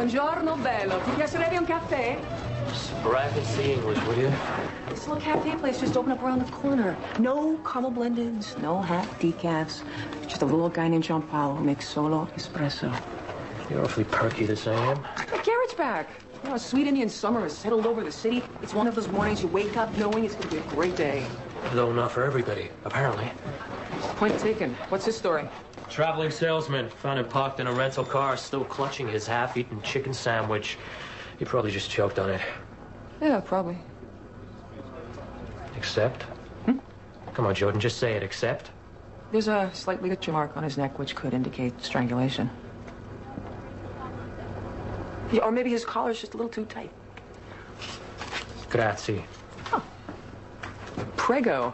Buongiorno, bello. Ti piacerebbe un caffè? Practice the English, will you? This little cafe place just opened up around the corner. No caramel blendeds, no half decafs. Just a little guy named Jean Paul who makes solo espresso. You're awfully perky this AM. Garrett's back. You know, a sweet Indian summer has settled over the city. It's one of those mornings you wake up knowing it's going to be a great day. Though not for everybody, apparently. Point taken. What's his story? Traveling salesman found him parked in a rental car, still clutching his half-eaten chicken sandwich. He probably just choked on it. Yeah, probably. Except? Come on, Jordan, just say it. Except? There's a slight ligature mark on his neck, which could indicate strangulation. Yeah, or maybe his collar's just a little too tight. Grazie. Oh. Prego.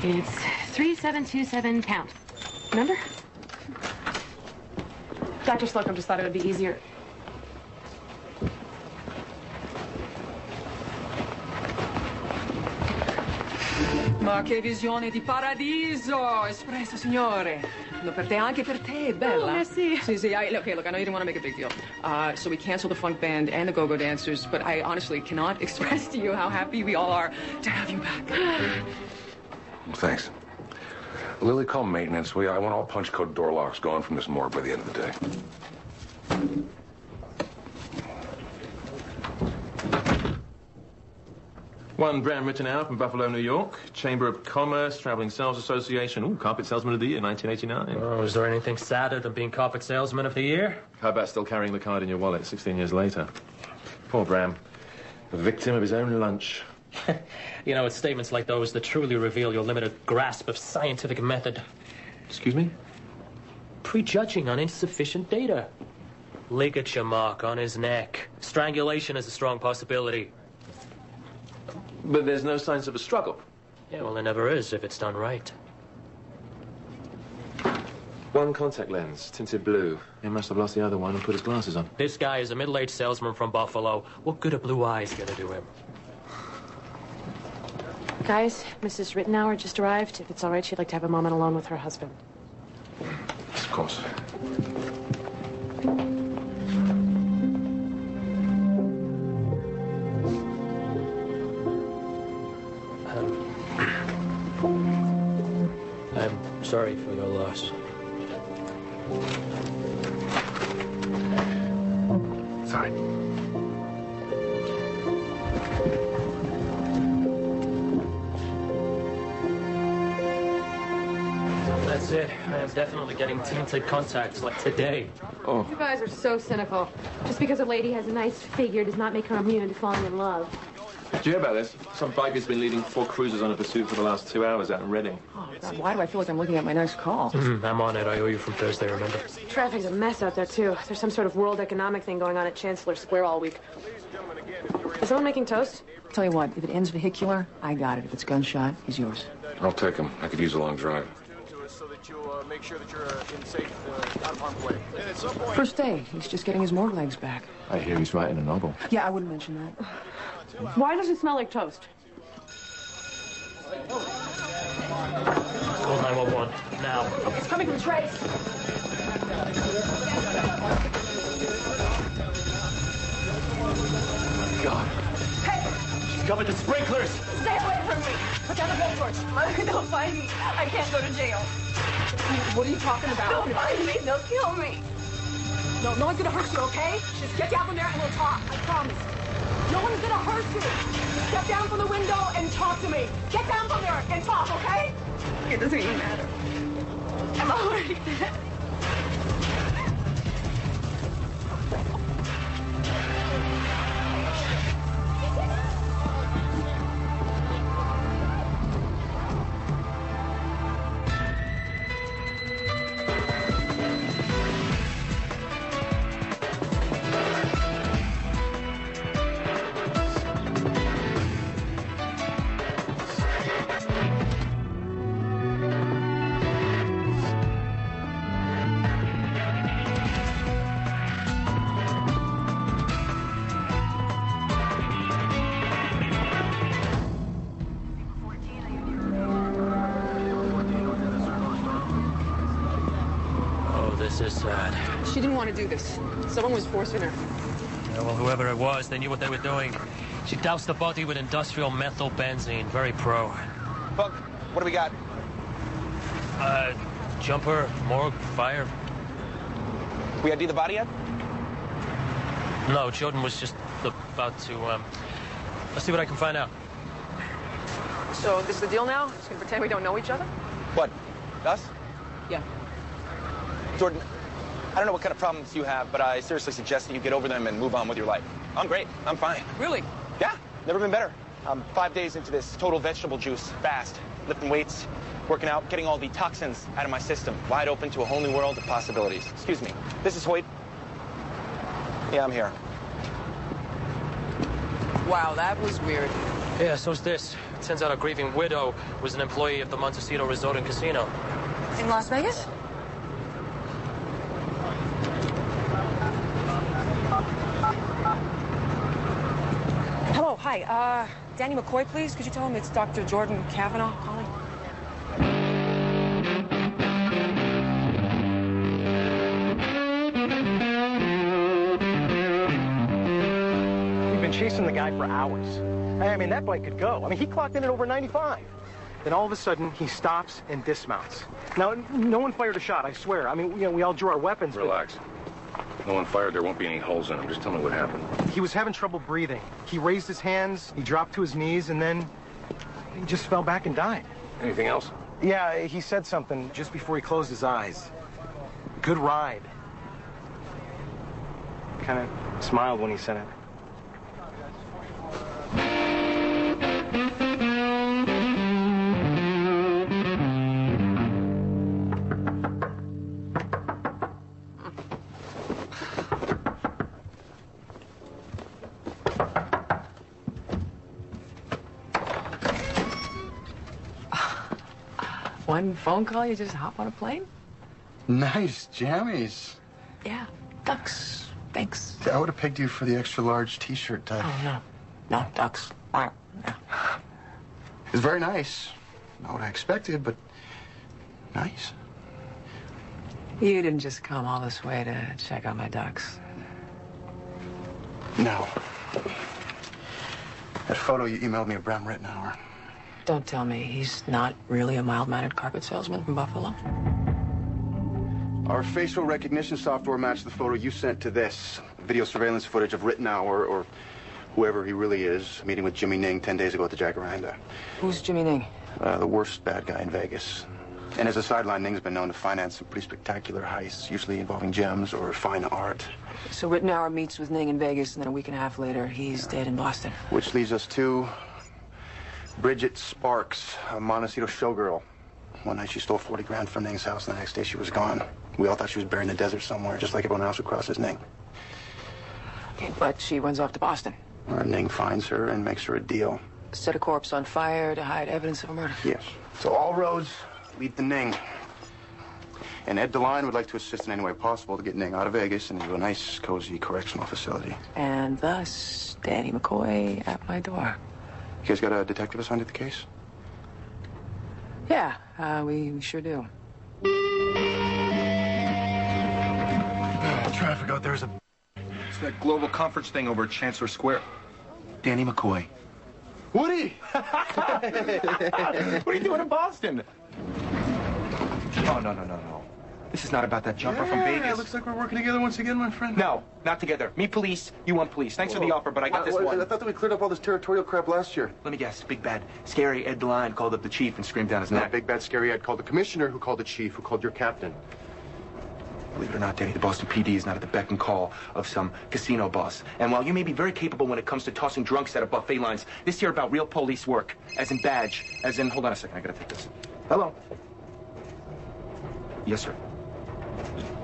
It's 3727 pound. Remember? Dr. Slocum just thought it would be easier. Ma che visione di paradiso! Espresso, signore. No, per te, anche per te, bella. Oh, merci. See, okay, look, I know you didn't want to make a big deal. So we canceled the funk band and the go-go dancers, but I honestly cannot express to you how happy we all are to have you back. Thanks. Lily, call maintenance. I want all punch code door locks gone from this morgue by the end of the day. One brand written out from Buffalo, New York. Chamber of Commerce, Traveling Sales Association. Ooh, Carpet Salesman of the Year, 1989. Oh, is there anything sadder than being Carpet Salesman of the Year? How about still carrying the card in your wallet 16 years later? Poor Bram. A victim of his own lunch. You know, it's statements like those that truly reveal your limited grasp of scientific method. Excuse me? Prejudging on insufficient data. Ligature mark on his neck. Strangulation is a strong possibility. But there's no signs of a struggle. Yeah, well, there never is if it's done right. One contact lens, tinted blue. He must have lost the other one and put his glasses on. This guy is a middle-aged salesman from Buffalo. What good are blue eyes gonna do him? Guys, Mrs. Rittenauer just arrived. If it's all right, she'd like to have a moment alone with her husband. Of course. I'm sorry for your loss. Sorry. That's it. I am definitely getting tinted contacts like today. Oh. You guys are so cynical. Just because a lady has a nice figure does not make her immune to falling in love. Did you hear about this? Some biker's been leading 4 cruisers on a pursuit for the last 2 hours out in Reading. Oh, God, why do I feel like I'm looking at my next call? I'm on it. I owe you from Thursday, remember? Traffic's a mess out there, too. There's some sort of world economic thing going on at Chancellor Square all week. Is someone making toast? Tell you what, if it ends vehicular, I got it. If it's gunshot, he's yours. I'll take him. I could use a long drive. So that you make sure that you're in safe, out of harm's way. And at some point... First day, he's just getting his morgue legs back. I hear he's writing a novel. Yeah, I wouldn't mention that. Why does it smell like toast? Call 911 now. It's coming from Trace. God. Hey! She's coming to sprinklers. Stay away from me! Put down the blowtorch. They'll find me. I can't go to jail. What are you talking about? They'll find me. They'll kill me. No, no one's gonna hurt you, okay? Just get down from there and we'll talk. I promise. No one's gonna hurt you. Step down from the window and talk to me. Get down from there and talk, okay? It doesn't even matter. I'm already dead. is sad. She didn't want to do this. Someone was forcing her. Yeah, well, whoever it was, they knew what they were doing. She doused the body with industrial methyl benzene. Very pro. Buck, what do we got? Jumper, morgue, fire. We ID the body yet? No, Jordan was just about to, I'll see what I can find out. So this is the deal now? Just gonna pretend we don't know each other? What? Us? Yeah. Jordan, I don't know what kind of problems you have, but I seriously suggest that you get over them and move on with your life. I'm great. I'm fine. Really? Yeah, never been better. I'm 5 days into this total vegetable juice, fast, lifting weights, working out, getting all the toxins out of my system, wide open to a whole new world of possibilities. Excuse me. This is Hoyt. Yeah, I'm here. Wow, that was weird. Yeah, so's this. Turns out a grieving widow was an employee of the Montecito Resort and Casino. In Las Vegas? Hello, hi. Danny McCoy, please. Could you tell him it's Dr. Jordan Kavanaugh calling? We've been chasing the guy for hours. I mean, that bike could go. I mean, he clocked in at over 95. Then all of a sudden, he stops and dismounts. Now, no one fired a shot, I swear. I mean, you know, we all drew our weapons. Relax. No one fired. There won't be any holes in them. Just tell me what happened. He was having trouble breathing. He raised his hands, he dropped to his knees, and then he just fell back and died. Anything else? Yeah, he said something just before he closed his eyes. Good ride. Kind of smiled when he said it. One phone call, you just hop on a plane? Nice jammies. Yeah, ducks. Thanks. I would have picked you for the extra large T-shirt type. Oh, no. No, ducks. Yeah. It was very nice. Not what I expected, but nice. You didn't just come all this way to check out my ducks. No. That photo you emailed me of Bram Rittenauer. Don't tell me he's not really a mild-mannered carpet salesman from Buffalo. Our facial recognition software matched the photo you sent to this. Video surveillance footage of Rittenauer, or whoever he really is, meeting with Jimmy Ning 10 days ago at the Jacaranda. Who's Jimmy Ning? The worst bad guy in Vegas. And as a sideline, Ning's been known to finance some pretty spectacular heists, usually involving gems or fine art. So Rittenauer meets with Ning in Vegas, and then a week and a half later, he's dead in Boston. Which leads us to Bridget Sparks, a Montecito showgirl. One night she stole 40 grand from Ning's house, and the next day she was gone. We all thought she was buried in the desert somewhere, just like everyone else who crosses Ning. Okay, but she runs off to Boston. Ning finds her and makes her a deal. Set a corpse on fire to hide evidence of a murder. Yes. So all roads lead to Ning. And Ed DeLine would like to assist in any way possible to get Ning out of Vegas and into a nice, cozy correctional facility. And thus, Danny McCoy at my door. You guys got a detective assigned to the case? Yeah, we sure do. Traffic out there's a... It's that global conference thing over at Chancellor Square. Danny McCoy. Woody! What are you doing in Boston? Oh, no. This is not about that jumper from Vegas. Yeah, looks like we're working together once again, my friend. No, not together. Me police, you want police. Thanks for the offer, but I got this one. I thought that we cleared up all this territorial crap last year. Let me guess. Big bad, scary Ed DeLine called up the chief and screamed down his No, neck. big bad scary Ed called the commissioner, who called the chief, who called your captain. Believe it or not, Danny, the Boston PD is not at the beck and call of some casino boss. And while you may be very capable when it comes to tossing drunks out of buffet lines, this here about real police work, as in badge, as in... Hold on a second, I gotta take this. Hello? Yes, sir.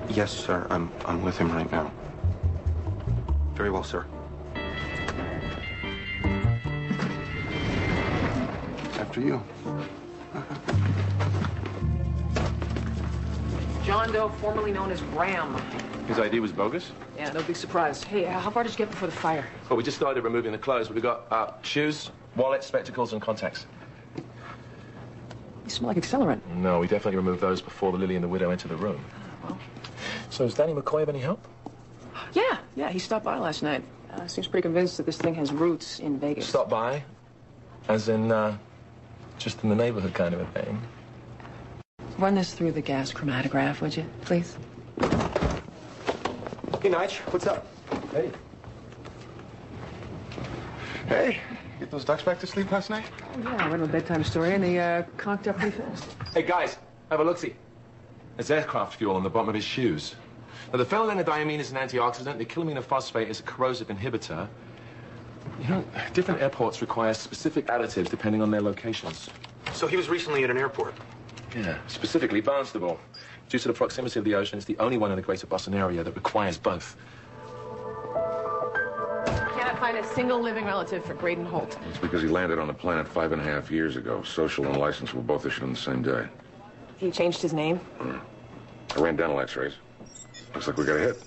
Yes, sir. I'm with him right now. Very well, sir. After you. John Doe, formerly known as Bram. His ID was bogus? Yeah, no big surprise. Hey, how far did you get before the fire? Well, we just started removing the clothes, but we got shoes, wallet, spectacles, and contacts. You smell like accelerant. No, we definitely removed those before the Lily and the Widow entered the room. Well, So is Danny McCoy of any help? Yeah, he stopped by last night. Seems pretty convinced that this thing has roots in Vegas. Stop by? As in, just in the neighborhood kind of a thing? Run this through the gas chromatograph, would you, please? Hey, Nige, what's up? Hey. Hey, get those ducks back to sleep last night? Oh, yeah, I read my bedtime story and they conked up pretty fast. Hey, guys, have a look-see. There's aircraft fuel on the bottom of his shoes. Now, the phenyldiamine is an antioxidant. The chloraminophosphate is a corrosive inhibitor. You know, different airports require specific additives depending on their locations. So he was recently at an airport. Yeah, specifically Barnstable. Due to the proximity of the ocean, it's the only one in the greater Boston area that requires both. Cannot find a single living relative for Graydon Holt. It's because he landed on the planet 5.5 years ago. Social and license were both issued on the same day. He changed his name? I ran dental x-rays. Looks like we got a hit.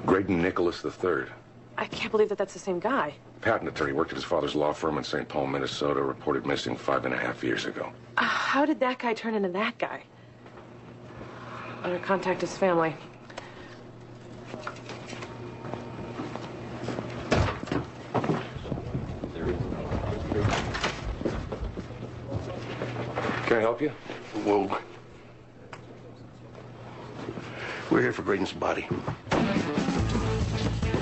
Graydon Nicholas III. I can't believe that that's the same guy. Patent attorney, worked at his father's law firm in St. Paul, Minnesota, reported missing 5.5 years ago. How did that guy turn into that guy? Better contact his family. Can I help you? Whoa. We're here for Graydon's body.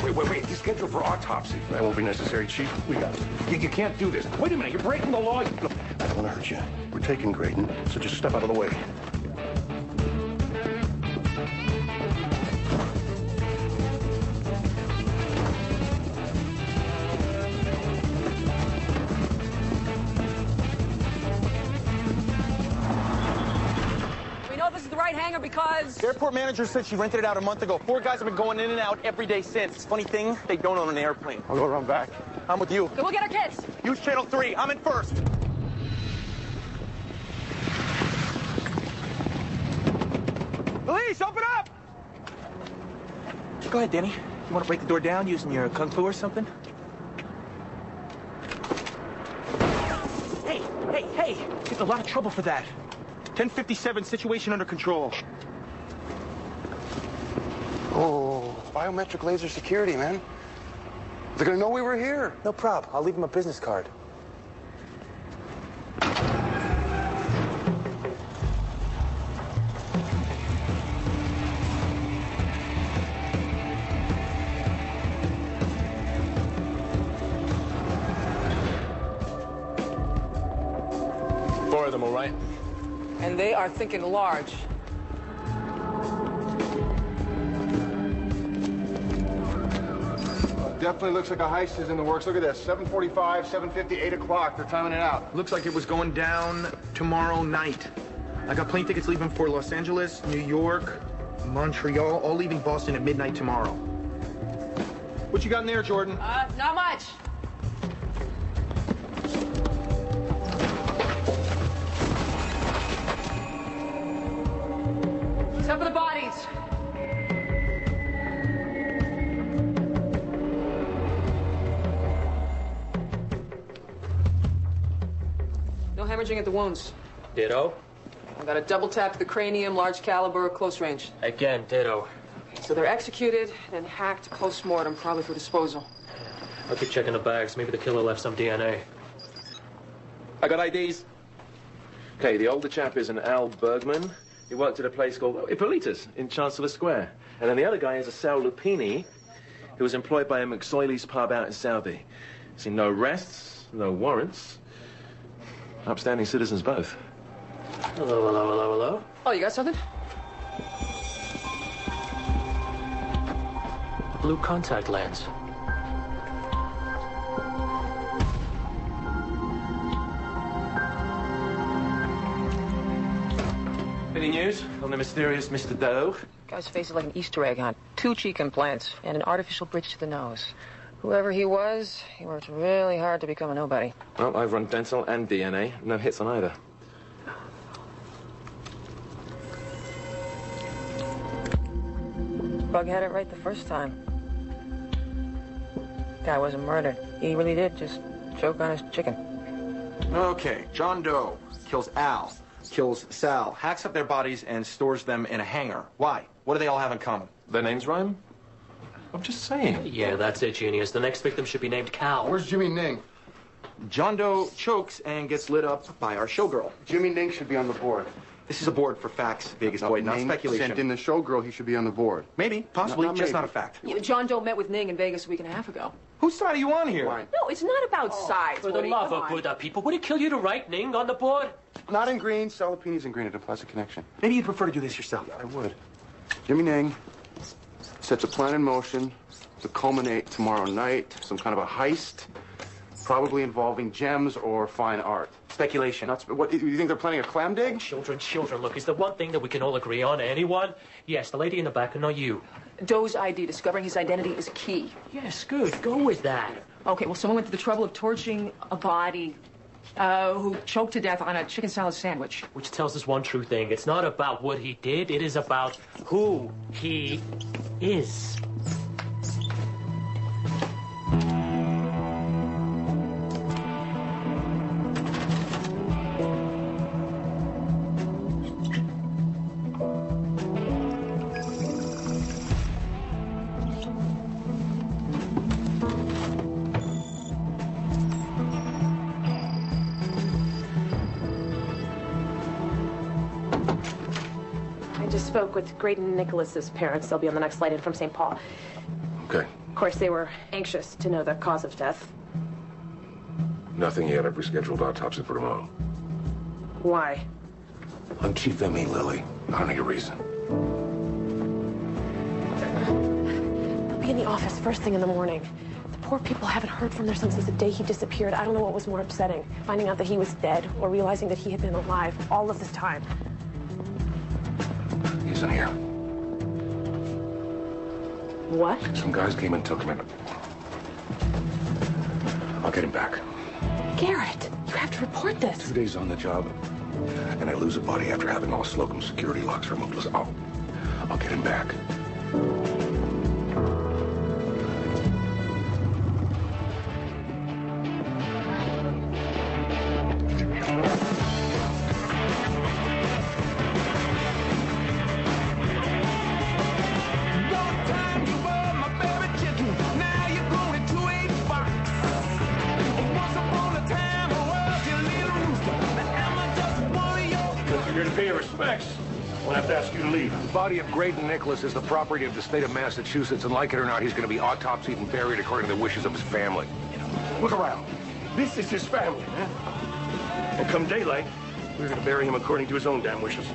Wait. He's scheduled for autopsy. That won't be necessary, Chief. We got it. You can't do this. Wait a minute, you're breaking the law. I don't want to hurt you. We're taking Graydon, so just step out of the way. We know this is the right hangar because... The airport manager said she rented it out a month ago. 4 guys have been going in and out every day since. Funny thing, they don't own an airplane. I'll go around back. I'm with you. Go get our kids. Use channel 3. I'm in first. Police, open up! Go ahead, Danny. You want to break the door down using your kung fu or something? Hey! Get in a lot of trouble for that. 1057, situation under control. Oh, biometric laser security, man. They're gonna know we were here. No prob. I'll leave him a business card. Four of them, all right? And they are thinking large. Definitely looks like a heist is in the works. Look at this. 7:45, 7:50, 8 o'clock. They're timing it out. Looks like it was going down tomorrow night. I got plane tickets leaving for Los Angeles, New York, Montreal, all leaving Boston at midnight tomorrow. What you got in there, Jordan? Not much. Except for the bodies. No hemorrhaging at the wounds. Ditto. I got a double tap to the cranium, large caliber, close range. Again, ditto. So they're executed, then hacked post-mortem, probably for disposal. I'll keep checking the bags. Maybe the killer left some DNA. I got IDs. Okay, the older chap is an Al Bergman. He worked at a place called Ippolita's in Chancellor Square. And then the other guy is a Sal Lupini, who was employed by a McSoyley's pub out in Southie. Seen no arrests, no warrants. Upstanding citizens both. Hello. Oh, you got something? Blue contact lens. Any news on the mysterious Mr. Doe? Guy's face is like an Easter egg hunt. 2 cheek implants and an artificial bridge to the nose. Whoever he was, he worked really hard to become a nobody. Well, I've run dental and DNA. No hits on either. Bug had it right the first time. Guy wasn't murdered. He really did just choke on his chicken. Okay, John Doe kills Al. kills Sal, hacks up their bodies, and stores them in a hangar. Why? What do they all have in common? Their names rhyme? I'm just saying. Yeah, that's it, genius. The next victim should be named Cal. Where's Jimmy Ning? John Doe chokes and gets lit up by our showgirl. Jimmy Ning should be on the board. This is a board for facts, Vegas boy, not speculation. Sent in the showgirl, he should be on the board. Maybe, possibly, not just maybe. not a fact. Yeah, John Doe met with Ning in Vegas a week and a half ago. Whose side are you on here? Mine. No, it's not about sides, For the Woody. love Come of on. Buddha, people, would it kill you to write Ning on the board? Not in green. Salopini's in green. It implies a connection. Maybe you'd prefer to do this yourself. I would. Jimmy Ning sets a plan in motion to culminate tomorrow night. Some kind of a heist, probably involving gems or fine art. Speculation. What? You think they're planning a clam dig? Children, look, is there one thing that we can all agree on? Anyone? Yes, the lady in the back, and not you. Doe's ID, discovering his identity is key. Yes, good. Go with that. Okay, well, someone went to the trouble of torching a body who choked to death on a chicken salad sandwich. Which tells us one true thing. It's not about what he did, it is about who he is. Spoke with Graydon Nicholas's parents. They'll be on the next flight in from St. Paul. Okay. Of course, they were anxious to know the cause of death. Nothing yet. I've rescheduled autopsy for tomorrow. Why? I'm Chief M.E. Lily. I don't need a reason. They'll be in the office first thing in the morning. The poor people haven't heard from their son since the day he disappeared. I don't know what was more upsetting, finding out that he was dead or realizing that he had been alive all of this time. He's in here. What? Some guys came and took him in. I'll get him back. Garrett, you have to report this. 2 days on the job, and I lose a body after having all Slocum's security locks removed. Listen, I'll get him back. The body of Graydon Nicholas is the property of the state of Massachusetts, and like it or not, he's going to be autopsied and buried according to the wishes of his family. Look around. This is his family, huh? And come daylight, we're going to bury him according to his own damn wishes.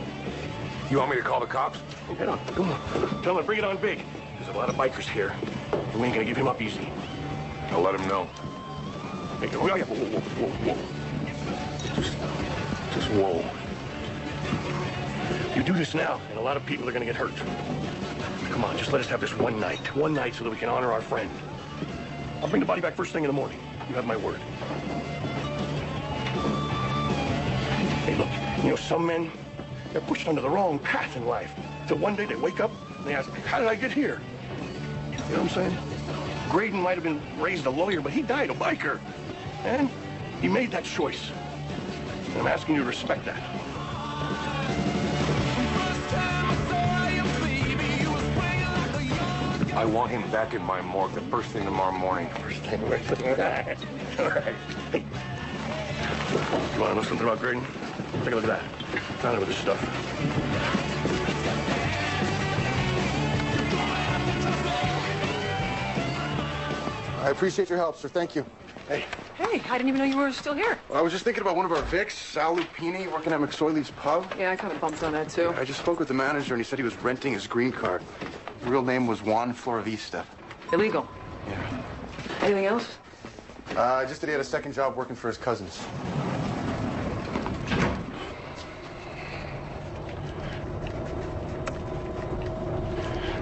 You want me to call the cops? Head on, come on. Tell him to bring it on big. There's a lot of bikers here, and we ain't going to give him up easy. I'll let him know. Hey, whoa, whoa. Just whoa. You do this now, and a lot of people are going to get hurt. Come on, just let us have this one night so that we can honor our friend. I'll bring the body back first thing in the morning. You have my word. Hey, look, you know, some men, they're pushed onto the wrong path in life. So one day they wake up and they ask, how did I get here? You know what I'm saying? Graydon might have been raised a lawyer, but he died a biker. And he made that choice. And I'm asking you to respect that. I want him back in my morgue the first thing tomorrow morning. First thing, all right. Hey, you want to know something about Graydon? Take a look at that. Not over this stuff. I appreciate your help, sir. Thank you. Hey. Hey, I didn't even know you were still here. Well, I was just thinking about one of our Vics, Sal Lupini, working at McSoyley's Pub. Yeah, I kind of bumped on that, too. I just spoke with the manager, and he said he was renting his green card. His real name was Juan Floravista. Illegal. Yeah. Anything else? Just that he had a second job working for his cousins.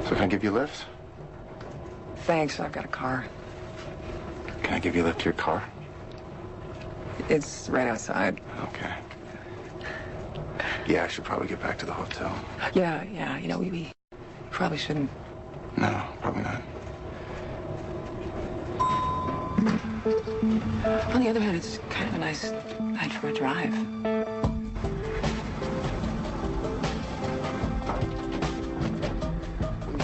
So can I give you a lift? Thanks, I've got a car. Can I give you a lift to your car? It's right outside. Okay. Yeah, I should probably get back to the hotel. Yeah, you know, we probably shouldn't. No, probably not. On the other hand, it's kind of a nice night for a drive.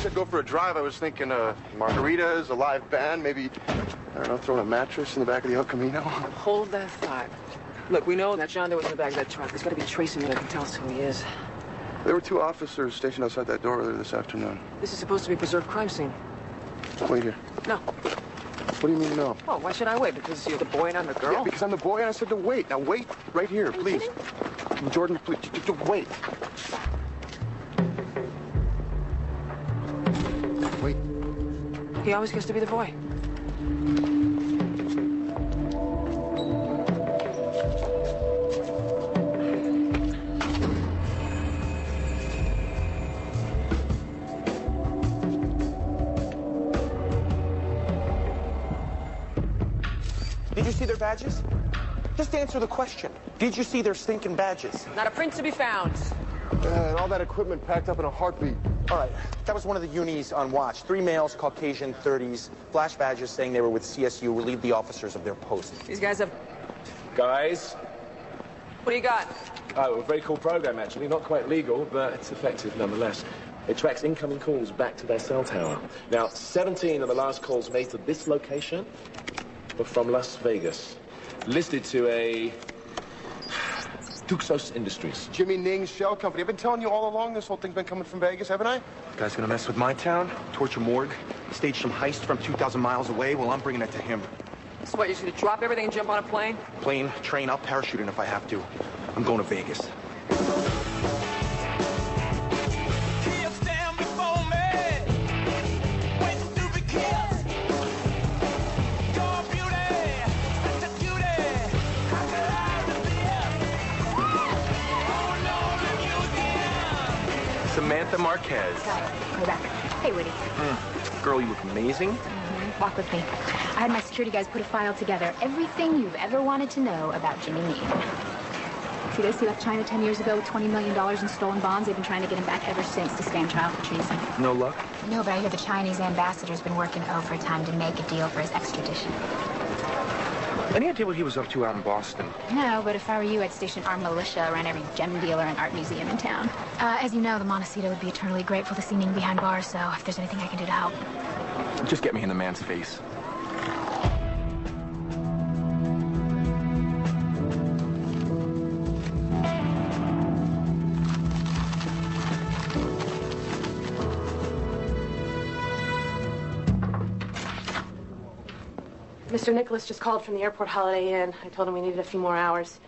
said go for a drive, I was thinking margaritas, a live band, maybe, I don't know, throwing a mattress in the back of the El Camino. Hold that thought. Look, we know that John Doe was in the back of that truck. There's got to be a trace in it that can tell us who he is. There were 2 officers stationed outside that door earlier this afternoon. This is supposed to be a preserved crime scene. Wait here. No. What do you mean, no? Oh, why should I wait? Because you're the boy and I'm the girl? Yeah, because I'm the boy and I said to wait. Now wait right here, please. Jordan, please, wait. Wait. He always gets to be the boy. Did you see their badges? Just answer the question. Did you see their stinking badges? Not a print to be found. And all that equipment packed up in a heartbeat. All right, that was one of the unis on watch. 3 males, Caucasian, 30s, flash badges saying they were with CSU, relieved the officers of their post. These guys have... Guys. What do you got? Oh, a very cool program, actually. Not quite legal, but it's effective nonetheless. It tracks incoming calls back to their cell tower. Now, 17 of the last calls made to this location were from Las Vegas. Listed to a... Duxos Industries. Jimmy Ning's shell company. I've been telling you all along this whole thing's been coming from Vegas, haven't I? Guy's gonna mess with my town, torture Morgue, stage some heist from 2,000 miles away. Well, I'm bringing it to him. So what, you're just gonna drop everything and jump on a plane? Plane, train, I'll parachute in if I have to. I'm going to Vegas. Samantha Marquez. Got it. We're back. Hey, Woody. Girl, you look amazing. Walk with me. I had my security guys put a file together. Everything you've ever wanted to know about Jimmy Ning. See, he left China 10 years ago with $20 million in stolen bonds. They've been trying to get him back ever since to stand trial for treason. No luck? No, but I hear the Chinese ambassador's been working overtime to make a deal for his extradition. Any idea what he was up to out in Boston? No, but if I were you, I'd station armed militia around every gem dealer and art museum in town. As you know, the Montecito would be eternally grateful to see Ning behind bars, so if there's anything I can do to help. Just get me in the man's face. Mr. Nicholas just called from the airport Holiday Inn. I told him we needed a few more hours.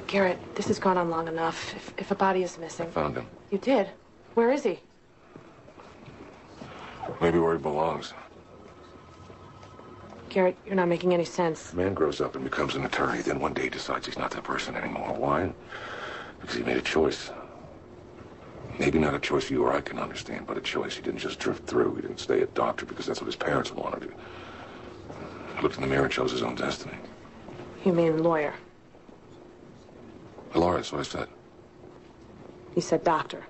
Garrett, this has gone on long enough. If a body is missing... I found him. You did? Where is he? Maybe where he belongs. Garrett, you're not making any sense. A man grows up and becomes an attorney, then one day he decides he's not that person anymore. Why? Because he made a choice. Maybe not a choice you or I can understand, but a choice. He didn't just drift through. He didn't stay a doctor because that's what his parents wanted. He looked in the mirror and chose his own destiny. You mean lawyer? A lawyer, that's what I said. You said doctor.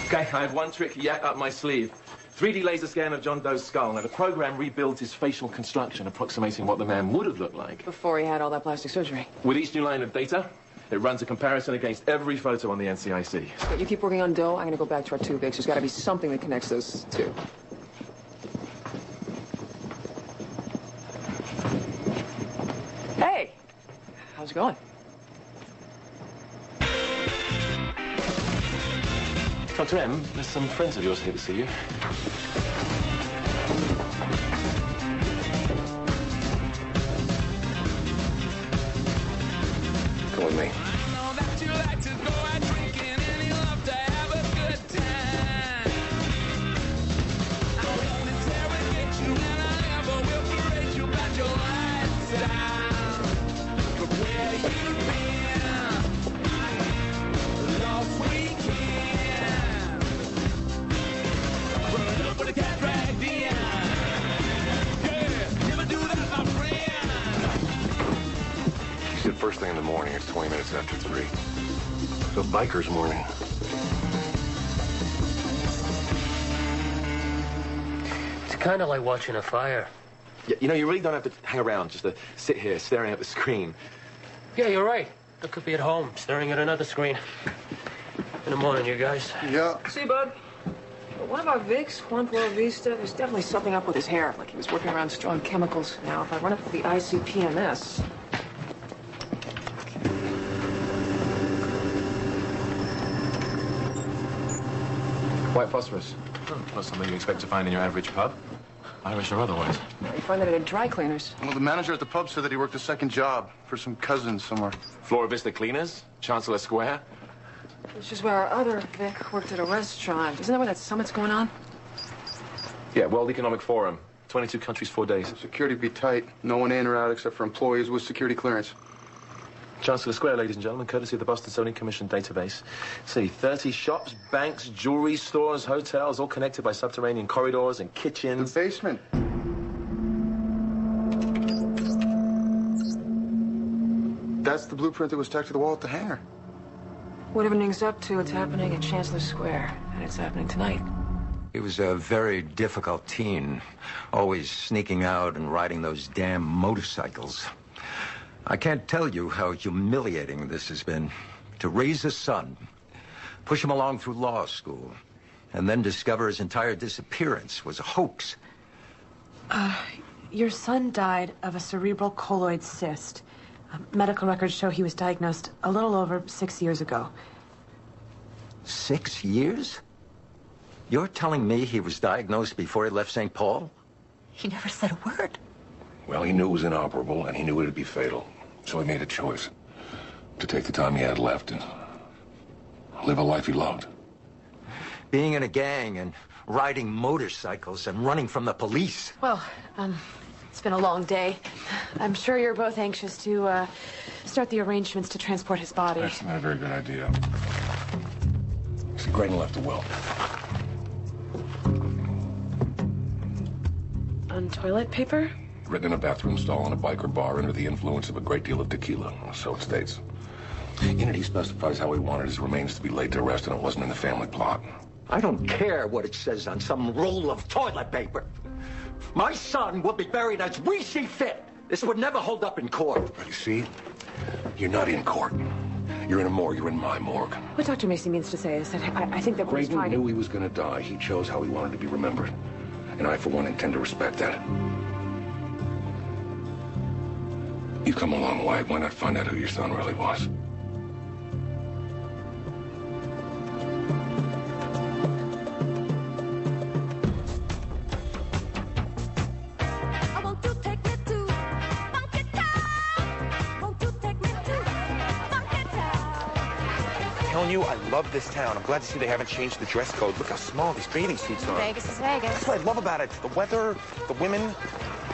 Okay, I have one trick yet up my sleeve. 3D laser scan of John Doe's skull. Now, the program rebuilds his facial construction, approximating what the man would have looked like. Before he had all that plastic surgery. With each new line of data, it runs a comparison against every photo on the NCIC. But you keep working on Doe, I'm gonna go back to our two bigs. There's gotta be something that connects those two. Hey! How's it going? Dr. M, there's some friends of yours here to see you. Come with me. First thing in the morning, it's 20 minutes after 3. So biker's morning. It's kind of like watching a fire. Yeah, you know, you really don't have to hang around just to sit here staring at the screen. Yeah, you're right. I could be at home, staring at another screen. In the morning, you guys. Yeah. See, bud? One of our Vicks, Juan Flor Vista, there's definitely something up with his hair, like he was working around strong chemicals. Now, if I run it through the ICP-MS... White phosphorus. Not something you expect to find in your average pub, Irish or otherwise. You find that at dry cleaners. Well, the manager at the pub said that he worked a second job for some cousins somewhere. Flora Vista Cleaners, Chancellor Square. Which is where our other Vic worked at a restaurant. Isn't that where that summit's going on? Yeah, World Economic Forum. 22 countries, 4 days. Security be tight. No one in or out except for employees with security clearance. Chancellor Square, ladies and gentlemen, courtesy of the Boston Zoning Commission database. See, 30 shops, banks, jewelry stores, hotels, all connected by subterranean corridors and kitchens. The basement. That's the blueprint that was tacked to the wall at the hangar. Whatever Ning's up to, it's happening at Chancellor Square. And it's happening tonight. He was a very difficult teen, always sneaking out and riding those damn motorcycles. I can't tell you how humiliating this has been. To raise a son, push him along through law school, and then discover his entire disappearance was a hoax. Your son died of a cerebral colloid cyst. Medical records show he was diagnosed a little over 6 years ago. 6 years? You're telling me he was diagnosed before he left St. Paul? He never said a word. Well, he knew it was inoperable, and he knew it'd be fatal. So he made a choice to take the time he had left and live a life he loved. Being in a gang and riding motorcycles and running from the police. Well, it's been a long day. I'm sure you're both anxious to start the arrangements to transport his body. That's not a very good idea. See, Graydon left a will. On toilet paper? Written in a bathroom stall in a biker bar under the influence of a great deal of tequila, so it states. In it, he specifies how he wanted his remains to be laid to rest, and it wasn't in the family plot. I don't care what it says on some roll of toilet paper. My son will be buried as we see fit. This would never hold up in court. But you see, you're not in court. You're in a morgue. You're in my morgue. What Dr. Macy means to say is that I think that what he's Graydon trying to... knew he was going to die. He chose how he wanted to be remembered. And I, for one, intend to respect that. You've come a long way. Why not find out who your son really was? You, I love this town. I'm glad to see they haven't changed the dress code. Look how small these bathing suits are. Vegas is Vegas. That's what I love about it. The weather, the women.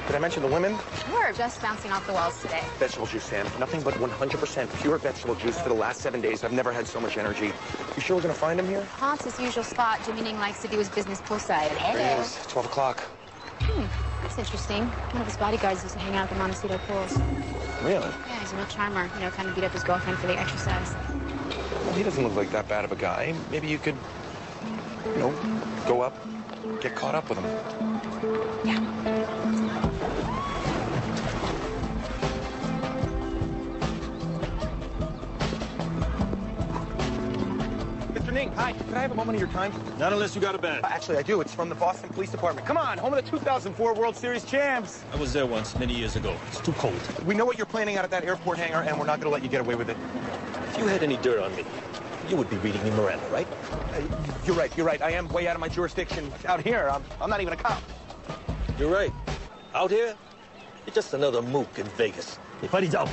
Did I mention the women? We're just bouncing off the walls today. Vegetable juice, Sam. Nothing but 100% pure vegetable juice for the last 7 days. I've never had so much energy. You sure we're gonna find him here? Haunts his usual spot. Jimmy Ning likes to do his business poolside. There it is. 12 o'clock. That's interesting. One of his bodyguards used to hang out at the Montecito pools. Really? Yeah, he's a real charmer. You know, kind of beat up his girlfriend for the exercise. Well, he doesn't look like that bad of a guy. Maybe you could, you know, go up, get caught up with him. Yeah. Mr. Ning, hi. Can I have a moment of your time? Not unless you got a badge. Actually, I do. It's from the Boston Police Department. Come on, home of the 2004 World Series champs. I was there once, many years ago. It's too cold. We know what you're planning out at that airport hangar, and we're not going to let you get away with it. If you had any dirt on me, you would be reading me Miranda, right? You're right, you're right. I am way out of my jurisdiction out here. I'm not even a cop. You're right. Out here, you're just another mook in Vegas. If I don't.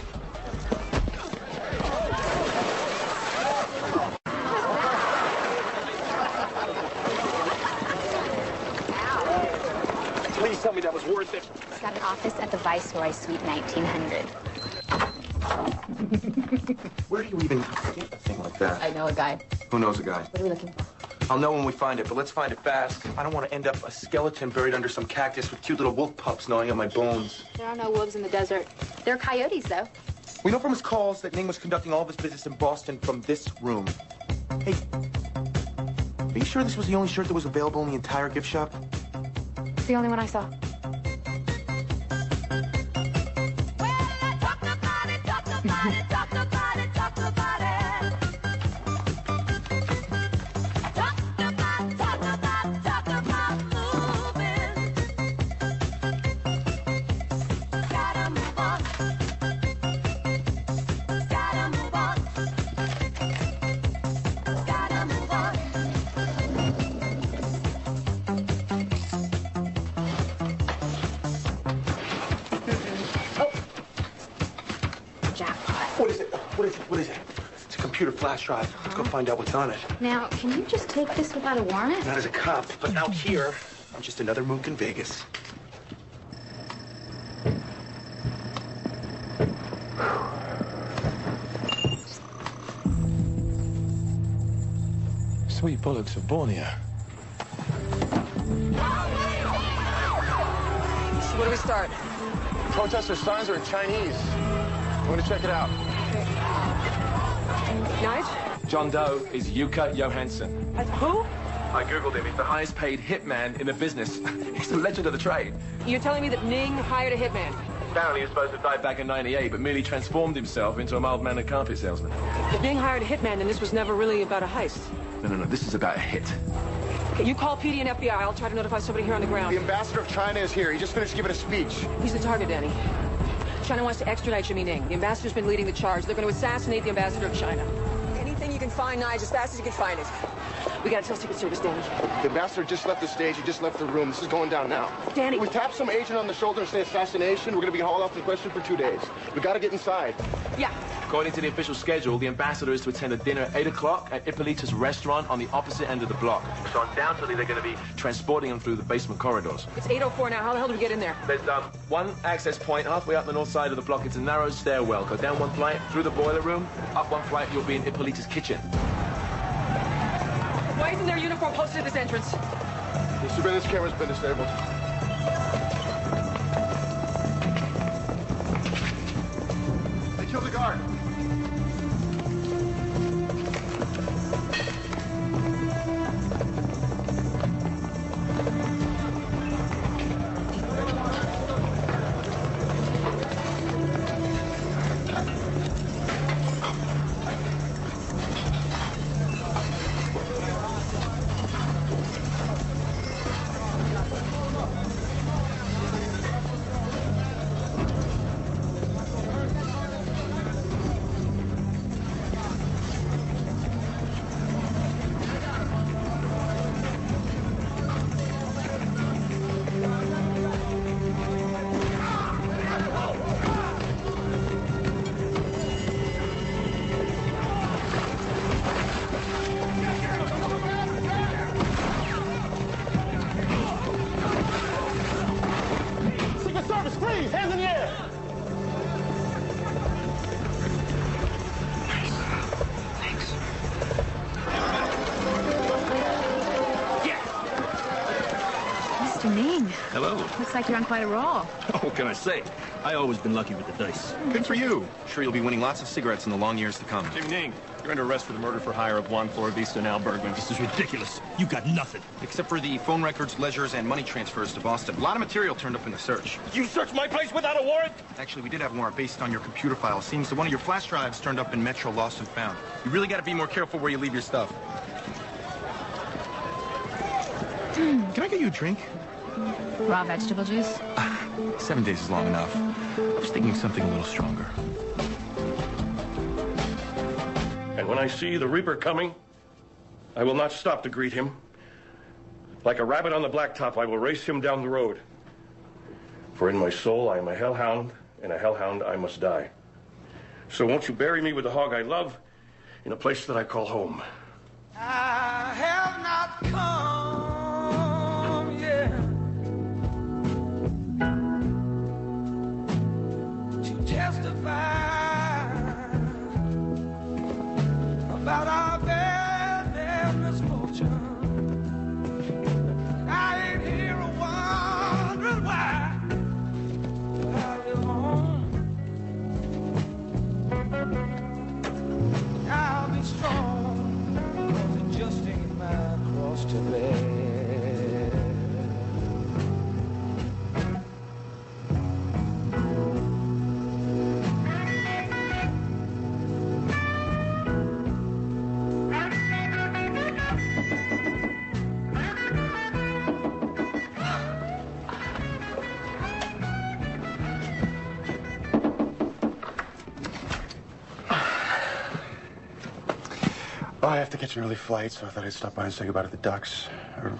Please tell me that was worth it. He's got an office at the Viceroy Suite 1900. Where do you even get a thing like that? I know a guy. Who knows a guy? What are we looking for? I'll know when we find it, but let's find it fast. I don't want to end up a skeleton buried under some cactus with cute little wolf pups gnawing at my bones. There are no wolves in the desert. There are coyotes, though. We know from his calls that Ning was conducting all of his business in Boston from this room. Hey, are you sure this was the only shirt that was available in the entire gift shop? It's the only one I saw. is it? It's a computer flash drive. Let's go find out what's on it. Now, can you just take this without a warrant? Not as a cop, but out here, I'm just another mook in Vegas. Sweet bullocks of Borneo. So where do we start? Protester signs are in Chinese. I'm gonna check it out. Nige? John Doe is Yuka Johansson. Who? I Googled him. He's the highest paid hitman in the business. He's the legend of the trade. You're telling me that Ning hired a hitman? Apparently, he was supposed to die back in '98, but merely transformed himself into a mild-mannered carpet salesman. If Ning hired a hitman, then this was never really about a heist. No. This is about a hit. Okay, you call PD and FBI. I'll try to notify somebody here on the ground. The ambassador of China is here. He just finished giving a speech. He's the target, Danny. China wants to extradite Jimmy Ning. The ambassador's been leading the charge. They're going to assassinate the ambassador of China. Anything you can find, Nige, as fast as you can find it. We gotta tell Secret Service, Danny. The ambassador just left the stage. He just left the room. This is going down now. Danny. We tap some agent on the shoulder and say assassination. We're gonna be hauled off in question for 2 days. We gotta get inside. Yeah. According to the official schedule, the ambassador is to attend a dinner at 8 o'clock at Ippolita's restaurant on the opposite end of the block. So undoubtedly, they're going to be transporting him through the basement corridors. It's 8:04 now. How the hell do we get in there? There's one access point halfway up the north side of the block. It's a narrow stairwell. Go down one flight, through the boiler room. Up one flight, you'll be in Ippolita's kitchen. Why isn't their uniform posted at this entrance? The surveillance camera's been disabled. They killed the guard. Hello. Looks like you're on quite a roll. What can I say? I always been lucky with the dice. Good for you. Sure you'll be winning lots of cigarettes in the long years to come. Jimmy Ning, you're under arrest for the murder for hire of Juan Flora Vista and Al Bergman. This is ridiculous. You got nothing. Except for the phone records, ledgers, and money transfers to Boston. A lot of material turned up in the search. You searched my place without a warrant? Actually, we did have a warrant based on your computer file. Seems that one of your flash drives turned up in Metro Lost and Found. You really got to be more careful where you leave your stuff. Can I get you a drink? Raw vegetable juice? 7 days is long enough. I was thinking something a little stronger. And when I see the Reaper coming, I will not stop to greet him. Like a rabbit on the blacktop, I will race him down the road. For in my soul, I am a hellhound, and a hellhound I must die. So won't you bury me with the hog I love in a place that I call home? I have not come yet to testify about our bad misfortune. I ain't here wondering why I live home. I'll be strong, 'cause it just ain't my cross to bear. Oh, I have to catch an early flight, so I thought I'd stop by and say goodbye to the ducks. Or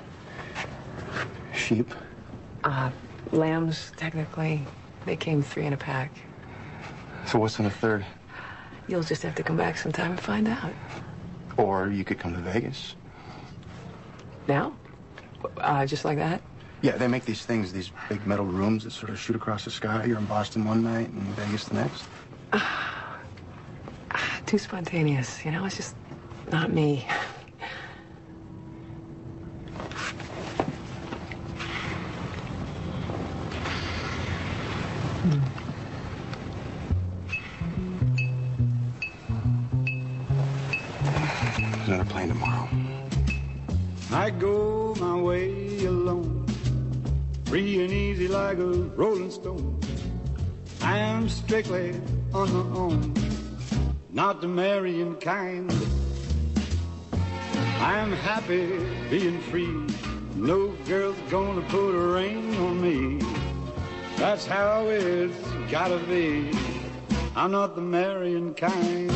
sheep. Lambs, technically. They came 3 in a pack. So what's in the third? You'll just have to come back sometime and find out. Or you could come to Vegas. Now? Just like that? Yeah, they make these things, these big metal rooms that sort of shoot across the sky. You're in Boston one night and Vegas the next. Too spontaneous, you know? It's just not me. There's another plane tomorrow. I go my way alone, free and easy like a rolling stone. I am strictly on my own, not the marrying kind. I am happy being free. No girl's gonna put a ring on me. That's how it's gotta be. I'm not the marrying kind.